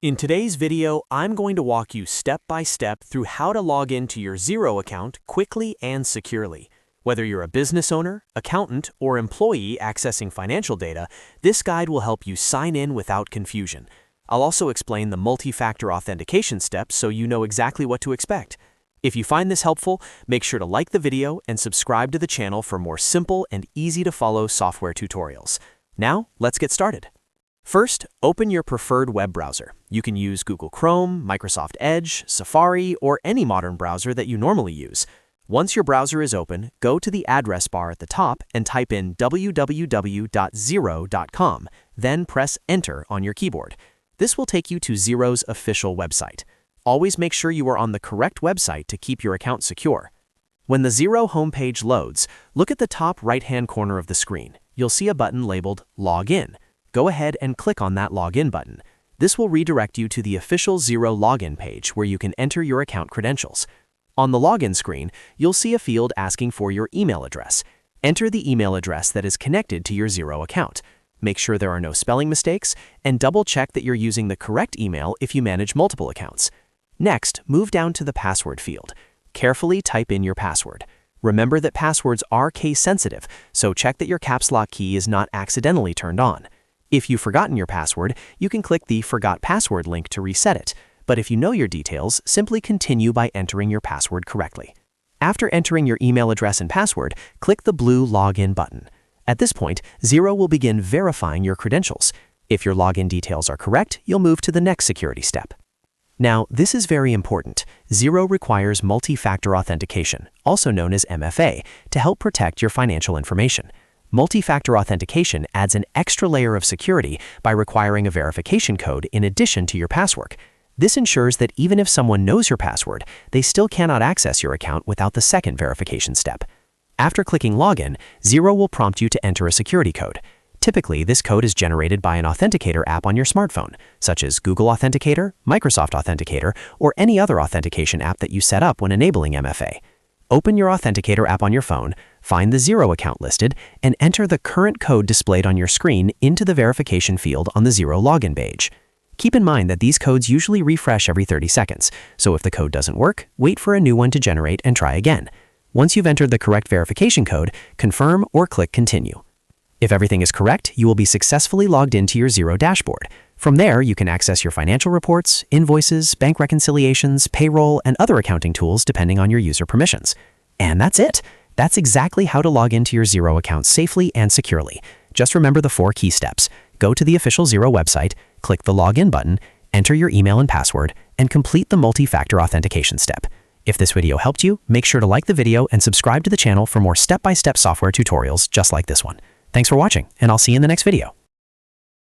In today's video, I'm going to walk you step by step through how to log into your Xero account quickly and securely. Whether you're a business owner, accountant, or employee accessing financial data, this guide will help you sign in without confusion. I'll also explain the multi-factor authentication steps so you know exactly what to expect. If you find this helpful, make sure to like the video and subscribe to the channel for more simple and easy-to-follow software tutorials. Now, let's get started. First, open your preferred web browser. You can use Google Chrome, Microsoft Edge, Safari, or any modern browser that you normally use. Once your browser is open, go to the address bar at the top and type in www.xero.com, then press Enter on your keyboard. This will take you to Xero's official website. Always make sure you are on the correct website to keep your account secure. When the Xero homepage loads, look at the top right-hand corner of the screen. You'll see a button labeled Log In. Go ahead and click on that Login button. This will redirect you to the official Xero login page where you can enter your account credentials. On the login screen, you'll see a field asking for your email address. Enter the email address that is connected to your Xero account. Make sure there are no spelling mistakes, and double-check that you're using the correct email if you manage multiple accounts. Next, move down to the password field. Carefully type in your password. Remember that passwords are case-sensitive, so check that your caps lock key is not accidentally turned on. If you've forgotten your password, you can click the Forgot Password link to reset it. But if you know your details, simply continue by entering your password correctly. After entering your email address and password, click the blue Login button. At this point, Xero will begin verifying your credentials. If your login details are correct, you'll move to the next security step. Now, this is very important. Xero requires multi-factor authentication, also known as MFA, to help protect your financial information. Multi-factor authentication adds an extra layer of security by requiring a verification code in addition to your password. This ensures that even if someone knows your password, they still cannot access your account without the second verification step. After clicking Login, Xero will prompt you to enter a security code. Typically, this code is generated by an authenticator app on your smartphone, such as Google Authenticator, Microsoft Authenticator, or any other authentication app that you set up when enabling MFA. Open your Authenticator app on your phone, find the Xero account listed, and enter the current code displayed on your screen into the verification field on the Xero login page. Keep in mind that these codes usually refresh every 30 seconds, so if the code doesn't work, wait for a new one to generate and try again. Once you've entered the correct verification code, confirm or click Continue. If everything is correct, you will be successfully logged into your Xero dashboard. From there, you can access your financial reports, invoices, bank reconciliations, payroll, and other accounting tools depending on your user permissions. And that's it. That's exactly how to log into your Xero account safely and securely. Just remember the 4 key steps. Go to the official Xero website, click the Login button, enter your email and password, and complete the multi-factor authentication step. If this video helped you, make sure to like the video and subscribe to the channel for more step-by-step software tutorials just like this one. Thanks for watching, and I'll see you in the next video.